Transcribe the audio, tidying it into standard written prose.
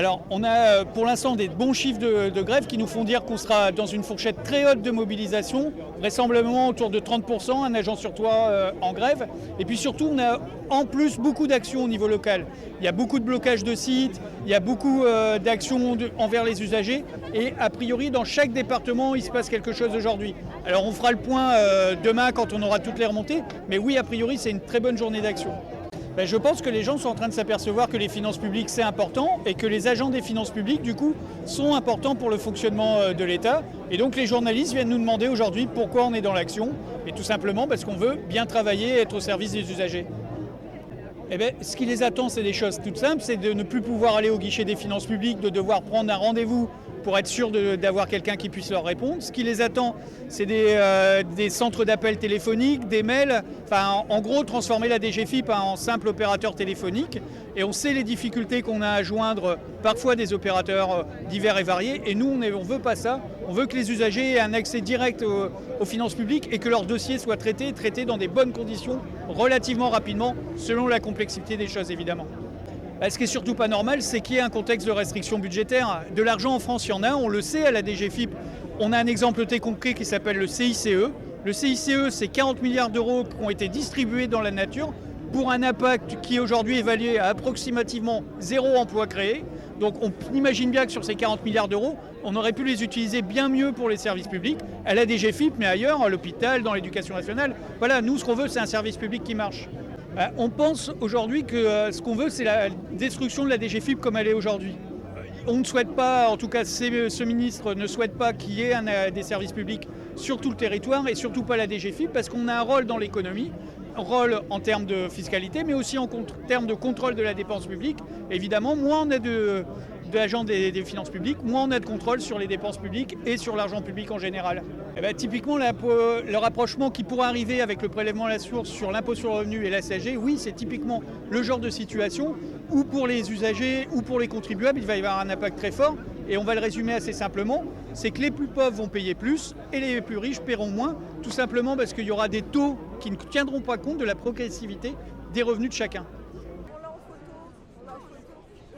Alors, on a pour l'instant des bons chiffres de grève qui nous font dire qu'on sera dans une fourchette très haute de mobilisation, vraisemblablement autour de 30%, un agent sur trois en grève. Et puis surtout, on a en plus beaucoup d'actions au niveau local. Il y a beaucoup de blocages de sites, il y a beaucoup d'actions envers les usagers. Et a priori, dans chaque département, il se passe quelque chose aujourd'hui. Alors, on fera le point demain quand on aura toutes les remontées. Mais oui, a priori, c'est une très bonne journée d'action. Je pense que les gens sont en train de s'apercevoir que les finances publiques c'est important et que les agents des finances publiques du coup sont importants pour le fonctionnement de l'État. Et donc les journalistes viennent nous demander aujourd'hui pourquoi on est dans l'action. Et tout simplement parce qu'on veut bien travailler et être au service des usagers. Ce qui les attend, c'est des choses toutes simples, c'est de ne plus pouvoir aller au guichet des finances publiques, de devoir prendre un rendez-vous pour être sûr d'avoir quelqu'un qui puisse leur répondre. Ce qui les attend, c'est des centres d'appel téléphoniques, des mails, enfin en gros transformer la DGFiP en simple opérateur téléphonique. Et on sait les difficultés qu'on a à joindre parfois des opérateurs divers et variés. Et nous, on ne veut pas ça. On veut que les usagers aient un accès direct aux finances publiques et que leurs dossiers soient traités dans des bonnes conditions, relativement rapidement, selon la complexité des choses évidemment. Ce qui est surtout pas normal, c'est qu'il y ait un contexte de restriction budgétaire. De l'argent en France, il y en a, on le sait à la DGFiP. On a un exemple très concret qui s'appelle le CICE. Le CICE, c'est 40 milliards d'euros qui ont été distribués dans la nature pour un impact qui est aujourd'hui évalué à approximativement 0 emploi créé. Donc on imagine bien que sur ces 40 milliards d'euros, on aurait pu les utiliser bien mieux pour les services publics, à la DGFiP, mais ailleurs, à l'hôpital, dans l'éducation nationale. Voilà, nous, ce qu'on veut, c'est un service public qui marche. On pense aujourd'hui que ce qu'on veut, c'est la destruction de la DGFiP comme elle est aujourd'hui. On ne souhaite pas, en tout cas ce ministre ne souhaite pas qu'il y ait des services publics sur tout le territoire et surtout pas la DGFiP parce qu'on a un rôle dans l'économie, rôle en termes de fiscalité mais aussi en termes de contrôle de la dépense publique. Évidemment, moins on a d'agents des finances publiques, moins on a de contrôle sur les dépenses publiques et sur l'argent public en général. Typiquement, le rapprochement qui pourrait arriver avec le prélèvement à la source sur l'impôt sur le revenu et la CSG, oui, c'est typiquement le genre de situation où pour les usagers ou pour les contribuables, il va y avoir un impact très fort. Et on va le résumer assez simplement, c'est que les plus pauvres vont payer plus et les plus riches paieront moins, tout simplement parce qu'il y aura des taux qui ne tiendront pas compte de la progressivité des revenus de chacun.